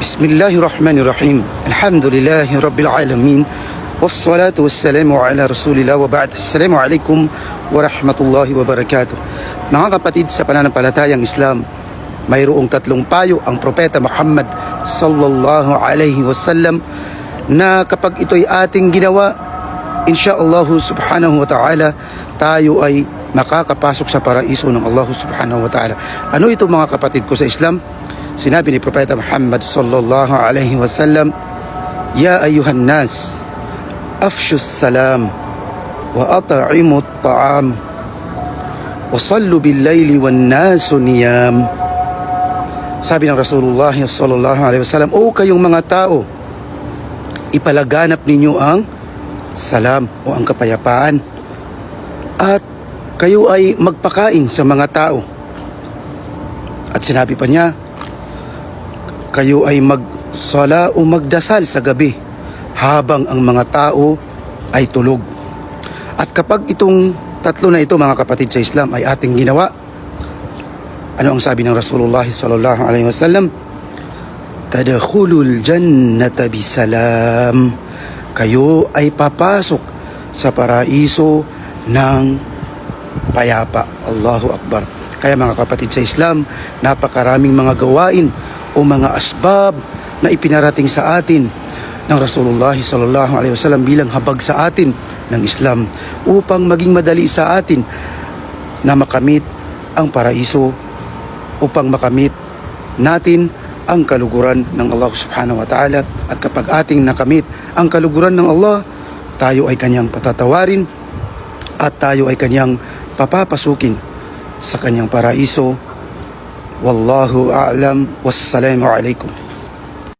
Bismillahirrahmanirrahim. Alhamdulillahi Rabbil Alamin. Wassalatu wassalamu ala Rasulillah wa ba'd. Assalamualaikum warahmatullahi wabarakatuh. Mga kapatid sa pananampalatayang Islam, mayroong tatlong payo ang Propeta Muhammad sallallahu alaihi wasallam na kapag ito'y ating ginawa, insyaallah subhanahu wa ta'ala, tayo ay makakapasok sa paraiso ng Allah subhanahu wa ta'ala. Ano ito mga kapatid ko sa Islam? Sinabi ni Propeta Muhammad sallallahu alaihi wasallam, "Ya ayuhan nas, afshus salam wa at'imut ta'am wa sallu bil laili wan nasu niyam." Sabi ng Rasulullah sallallahu alaihi wasallam, "O kayong mga tao, ipalaganap ninyo ang salam o ang kapayapaan at kayo ay magpakain sa mga tao." At sinabi pa niya, kayo ay magsala o magdasal sa gabi habang ang mga tao ay tulog. At kapag itong tatlo na ito mga kapatid sa Islam ay ating ginawa, ano ang sabi ng Rasulullah sallallahu alaihi wasallam? Tadkhulul jannata bisalam. Kayo ay papasok sa paraiso ng payapa. Allahu Akbar. Kaya mga kapatid sa Islam, napakaraming mga gawain o mga asbab na ipinarating sa atin ng Rasulullah sallallahu alaihi wasallam bilang habag sa atin ng Islam upang maging madali sa atin na makamit ang paraiso, upang makamit natin ang kaluguran ng Allah subhanahu wa ta'ala. At kapag ating nakamit ang kaluguran ng Allah, tayo ay kanyang patatawarin at tayo ay kanyang papapasukin sa kanyang paraiso. Wallahu a'lam. Wassalamu alaikum.